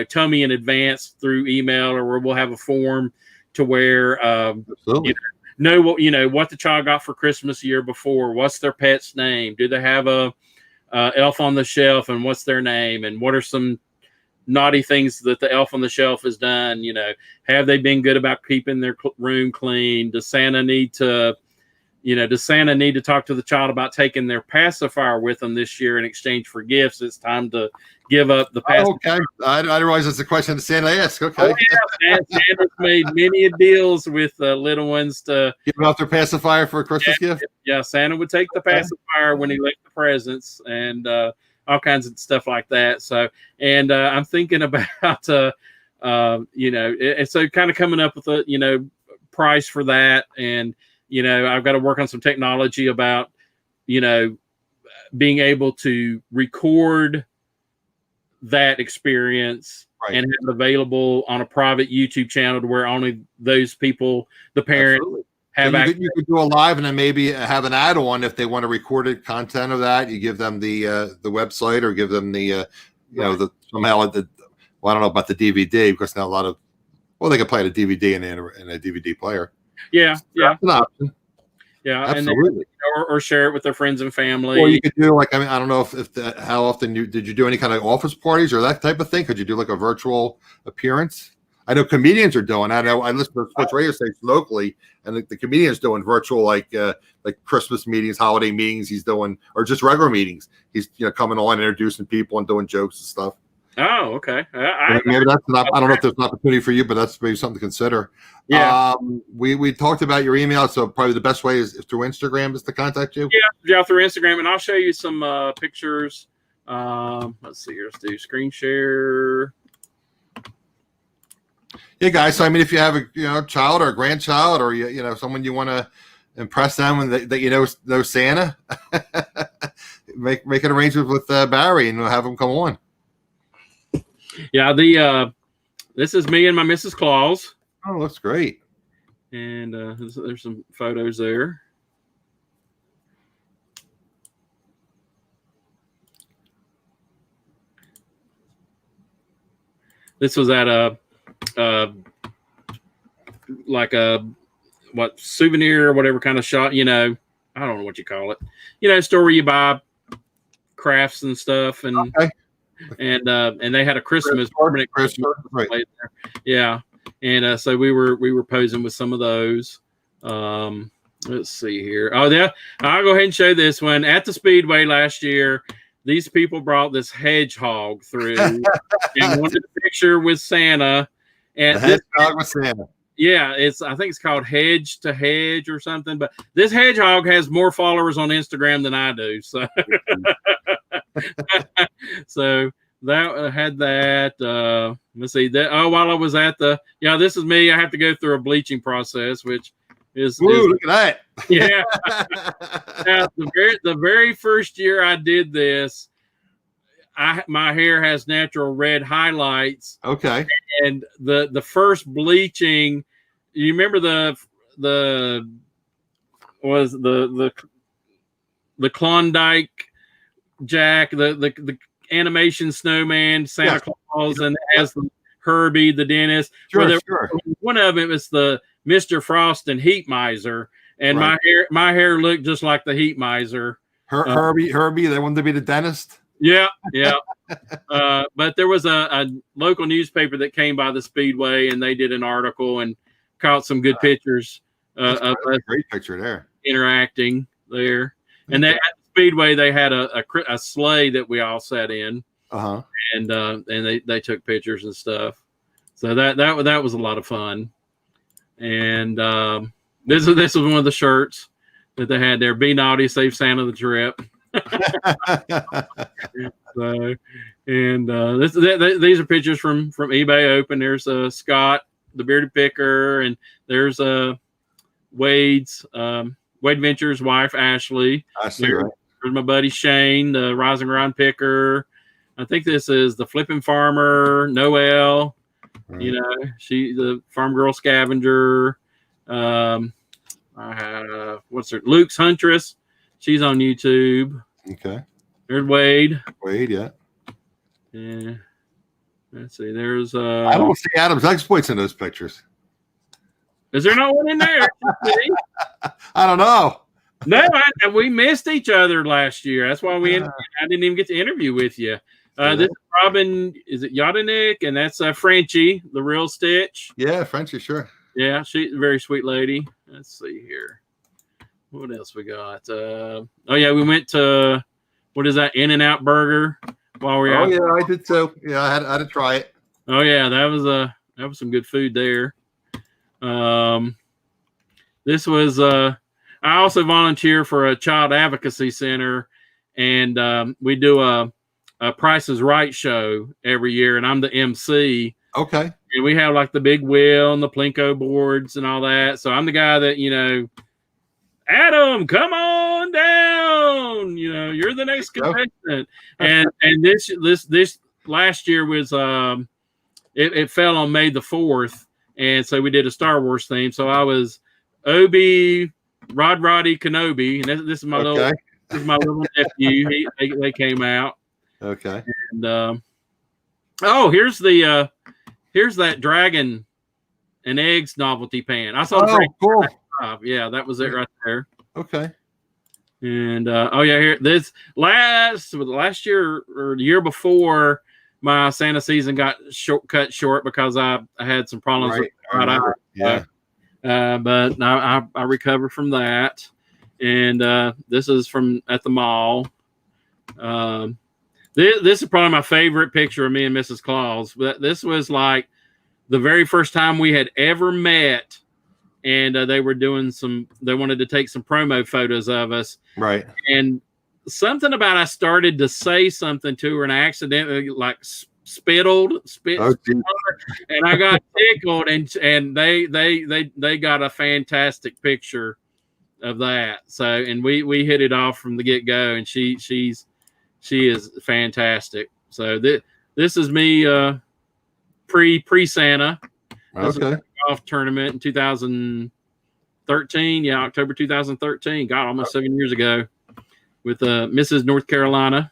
tell me in advance through email, or we'll have a form to where know what the child got for Christmas the year before, what's their pet's name, do they have a elf on the shelf, and what's their name, and what are some naughty things that the elf on the shelf has done. Have they been good about keeping their room clean? Does Santa need to talk to the child about taking their pacifier with them this year in exchange for gifts? It's time to give up the pacifier. Okay. I realize it's a question that Santa asked. Okay. Oh, yeah. Santa's made many deals with little ones to give out their pacifier for a Christmas gift. Yeah, Santa would take the pacifier when he left the presents, and all kinds of stuff like that. So, and I'm thinking about, so kind of coming up with a, price for that. And, I've got to work on some technology about, being able to record that experience and have it available on a private YouTube channel to where only those people, the parent, have access. You could do a live and then maybe have an add-on if they want to recorded content of that. You give them the website, or give them the somehow I don't know about the DVD, because now they can play the DVD in a DVD player. Yeah, that's an option. Yeah, absolutely. And then, or share it with their friends and family. Or you could do I don't know how often did you do any kind of office parties or that type of thing? Could you do like a virtual appearance? I know comedians are doing. I listen to sports radio stations locally, and the comedian's doing virtual like Christmas meetings, holiday meetings. He's doing, or just regular meetings. He's coming on, introducing people and doing jokes and stuff. Oh, okay. Maybe that's I don't know if there's an opportunity for you, but that's maybe something to consider. Yeah. We talked about your email, so probably the best way is through Instagram is to contact you. Yeah, through Instagram, and I'll show you some pictures. Let's see here. Let's do screen share. Yeah, guys. So if you have a child or a grandchild, or someone you want to impress them and that know Santa, make an arrangement with Barry and we'll have him come on. Yeah, this is me and my Mrs. Claus. Oh, looks great. And there's some photos there. This was at a souvenir or whatever kind of shop, I don't know what you call it. Store where you buy crafts and stuff, and okay. and they had a Christmas permanent Christmas right there. Yeah. And so we were posing with some of those. Let's see here. Oh, yeah. I'll go ahead and show this one. At the Speedway last year, these people brought this hedgehog through and wanted a picture with Santa. And the hedgehog with Santa. Yeah, I think it's called Hedge to Hedge or something. But this hedgehog has more followers on Instagram than I do. So, so that had that. Let's see that. Oh, while I was at this is me. I have to go through a bleaching process, which is look at that. Yeah. Now, the very first year I did this, my hair has natural red highlights. Okay. And the first bleaching, you remember the Klondike Jack, the animation snowman, Santa Claus, and it has the Herbie the dentist. Sure. One of them is the Mr. Frost and Heat Miser, and right. my hair looked just like the Heat Miser. Herbie, they wanted to be the dentist. Yeah. But there was a local newspaper that came by the Speedway, and they did an article and caught some good pictures. A great picture there. Interacting there, and at the Speedway they had a sleigh that we all sat in, and they took pictures and stuff. So that was a lot of fun. And this was one of the shirts that they had there. Be naughty, save Santa the trip. So, and these are pictures from eBay Open. There's Scott, the bearded picker, and there's Wade Venture's wife Ashley. I see. Right. There's my buddy Shane, the rising ground picker. I think this is the flipping farmer Noelle. Right. She the farm girl scavenger. What's her Luke's Huntress. She's on YouTube. Okay. There's Wade. Yeah. Yeah. Let's see. There's I don't see Adam's exploits in those pictures. Is there no one in there? I don't know. No, we missed each other last year. That's why I didn't even get to interview with you. This is Robin. Is it Yadanik? And that's Frenchie, the real Stitch. Yeah, Frenchie, sure. Yeah, she's a very sweet lady. Let's see here. What else we got? We went to what is that? In-N-Out Burger while we were out. Yeah, I did too. Yeah, I had to try it. Oh yeah, that was some good food there. This was I also volunteer for a child advocacy center, and we do a Price is Right show every year, and I'm the MC. Okay. And we have like the big wheel and the Plinko boards and all that. So I'm the guy that, Adam, come on down. You're the next contestant. And this last year was it fell on May the 4th, and so we did a Star Wars theme. So I was Obi, Roddy Kenobi, and this is my little nephew. They came out. Okay. And here's that Dragon and Eggs novelty pan. I saw. Oh, cool. Yeah, that was it right there. Okay. And here this last year or the year before, my Santa season got cut short because I had some problems with right eye. Yeah. But I recovered from that, and this is from at the mall. This is probably my favorite picture of me and Mrs. Claus. But this was like the very first time we had ever met, and they were doing they wanted to take some promo photos of us. Right. And something about I started to say something to her, and I accidentally spit, and I got tickled, and they got a fantastic picture of that. So, and we hit it off from the get go, and she is fantastic. So this is me pre Santa. Okay. golf tournament in 2013. Yeah, October 2013. God, almost 7 years ago, with Mrs. North Carolina.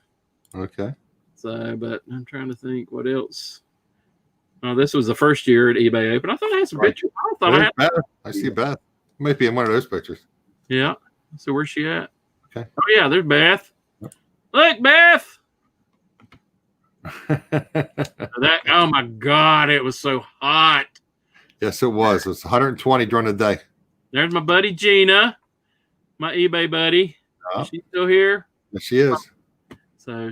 Okay. So, but I'm trying to think what else. Oh, this was the first year at eBay Open. I thought I had some pictures. I thought I had. Beth. I see Beth. Might be in one of those pictures. Yeah. So where's she at? Okay. Oh yeah, there's Beth. Look, Beth. Oh my God, it was so hot. Yes, it was. It was 120 during the day. There's my buddy Gina, my eBay buddy. Oh. Is she still here? Yes, she is. So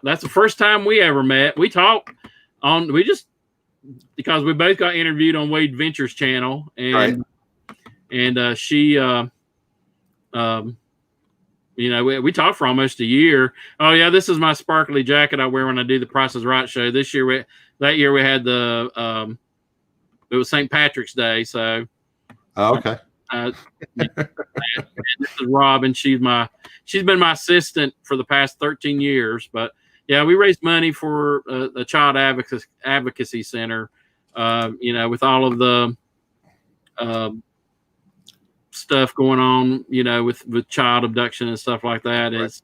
that's the first time we ever met. We talked because we both got interviewed on Wade Ventures channel, and she we talked for almost a year. Oh yeah, this is my sparkly jacket I wear when I do the Price is Right show. That year we had it was St. Patrick's Day, so. Oh, okay. This is Robin. She's been my assistant for the past 13 years. But yeah, we raised money for a child advocacy center. With all of the stuff going on, with child abduction and stuff like that, is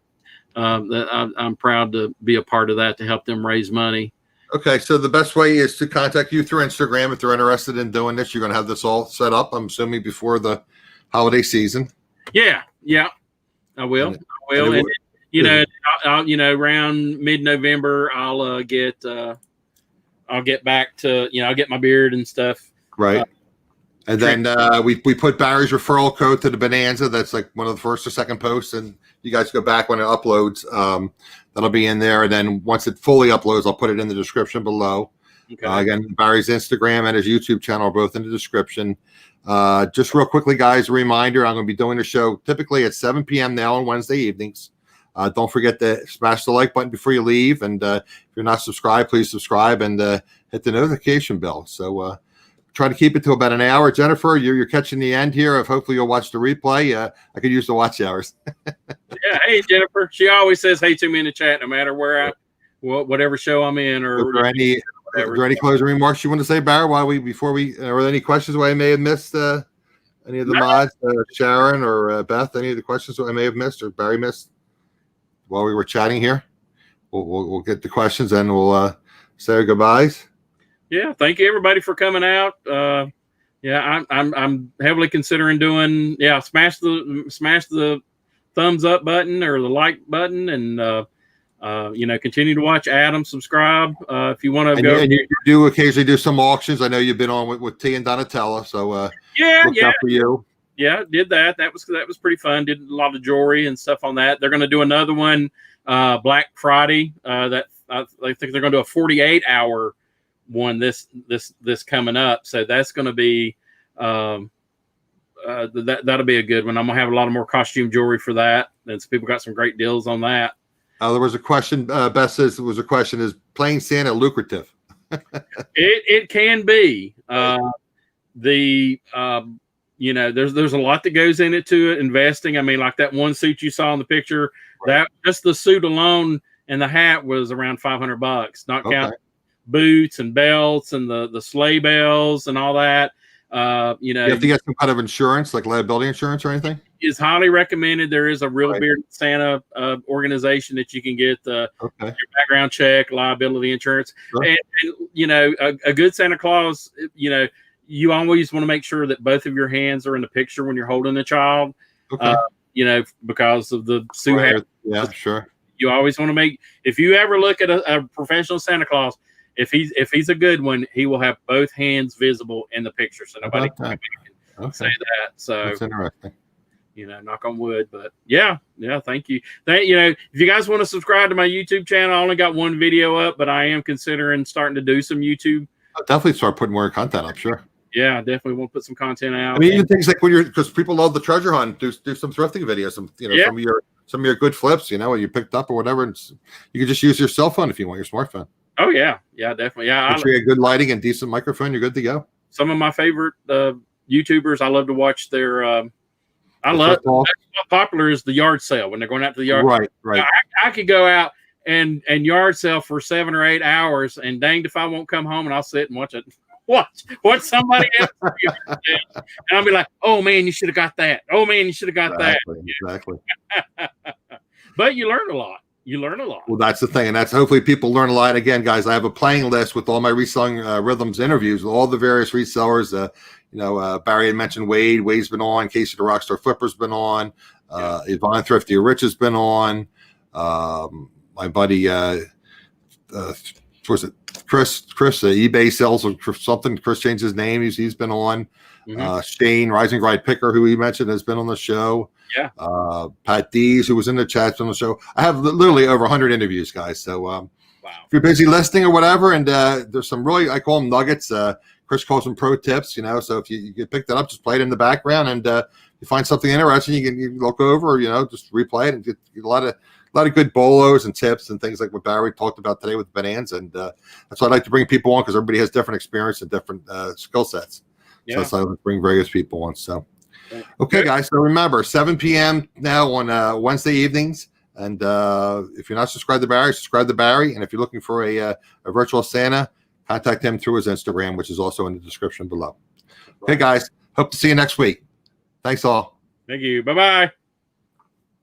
that I'm proud to be a part of that to help them raise money. Okay, so the best way is to contact you through Instagram if they're interested in doing this. You're going to have this all set up, I'm assuming, before the holiday season. Yeah, I will. And around mid-November, I'll get back to I'll get my beard and stuff. Right. And then we put Barry's referral code to the Bonanza. That's like one of the first or second posts, and you guys go back when it uploads. That'll be in there, and then once it fully uploads, I'll put it in the description below. Okay. Again, Barry's Instagram and his YouTube channel are both in the description. Just real quickly, guys, a reminder: I'm going to be doing the show typically at 7 p.m. now on Wednesday evenings. Don't forget to smash the like button before you leave, and if you're not subscribed, please subscribe and hit the notification bell. So. Try to keep it to about an hour. Jennifer, you're catching the end here. Of hopefully you'll watch the replay. I could use the watch hours. Yeah. Hey, Jennifer. She always says hey to me in the chat, no matter whatever show I'm in. Or are there any closing remarks you want to say, Barry? Are there any questions I may have missed? Any of the mods, Sharon or Beth? Any of the questions I may have missed or Barry missed while we were chatting here? We'll get the questions and we'll say our goodbyes. Yeah, thank you everybody for coming out. I'm heavily considering doing. Yeah, smash the thumbs up button or the like button, and continue to watch Adam. Subscribe if you want to go. And you do occasionally do some auctions. I know you've been on with T and Donatella, so look out for you. Yeah, did that. That was pretty fun. Did a lot of jewelry and stuff on that. They're going to do another one Black Friday. That I think they're going to do a 48-hour. One this coming up, so that's going to be that'll be a good one. I'm gonna have a lot of more costume jewelry for that, and so people got some great deals on that. There was a question. Beth says there was a question: is playing Santa lucrative? It can be. There's a lot that goes into it. Investing. I mean, like that one suit you saw in the picture. Right. That just the suit alone and the hat was around $500. Not counting boots and belts and the sleigh bells and all that. You have to get some kind of insurance, like liability insurance or anything. Is highly recommended. There is a Real Bearded Santa organization that you can get your background check, liability insurance, and a good Santa Claus. You always want to make sure that both of your hands are in the picture when you're holding a child. Because of the suit hat. Yeah, sure. You always want to make. If you ever look at a professional Santa Claus. If he's a good one, he will have both hands visible in the picture, so nobody can say that. So that's interesting. Knock on wood. But yeah, thank you. If you guys want to subscribe to my YouTube channel, I only got one video up, but I am considering starting to do some YouTube. I'll definitely start putting more content up. Sure. Yeah, definitely want to put some content out. I mean, even things like because people love the treasure hunt, do some thrifting videos, some of your good flips, what you picked up or whatever. And you can just use your cell phone if you want, your smartphone. Oh yeah, definitely. Yeah, make sure you have good lighting and decent microphone. You're good to go. Some of my favorite YouTubers, I love to watch their. Popular is the yard sale when they're going out to the yard. Right. I could go out and yard sale for 7 or 8 hours, and danged if I won't come home and I'll sit and watch it. what somebody else did. And I'll be like, oh man, you should have got that. Oh man, you should have got Exactly. that. But you learn a lot. You learn a lot. Well, that's the thing, and that's hopefully people learn a lot. Again, guys, I have a playing list with all my reselling rhythms interviews with all the various resellers. Barry had mentioned Wade. Wade's been on. Casey the Rockstar Flipper's been on. Yvonne Thrifty Rich has been on. My buddy, was it Chris? eBay sells or something. Chris changed his name. He's been on. Shane Rising Ride Picker, who he mentioned, has been on the show. Yeah. Pat Dees, who was in the chat on the show. I have literally over 100 interviews, guys. So wow. If you're busy listening or whatever, and there's some really, I call them nuggets. Chris calls them pro tips, so if you pick that up, just play it in the background, and you find something interesting, you can look over, just replay it and get a lot of good bolos and tips and things like what Barry talked about today with Bonanza. And that's why I like to bring people on, because everybody has different experience and different skill sets. So that's why I like to bring various people on. So, okay, guys. So remember, 7 p.m. now on Wednesday evenings. And if you're not subscribed to Barry, subscribe to Barry. And if you're looking for a virtual Santa, contact him through his Instagram, which is also in the description below. Okay, guys. Hope to see you next week. Thanks all. Thank you. Bye-bye.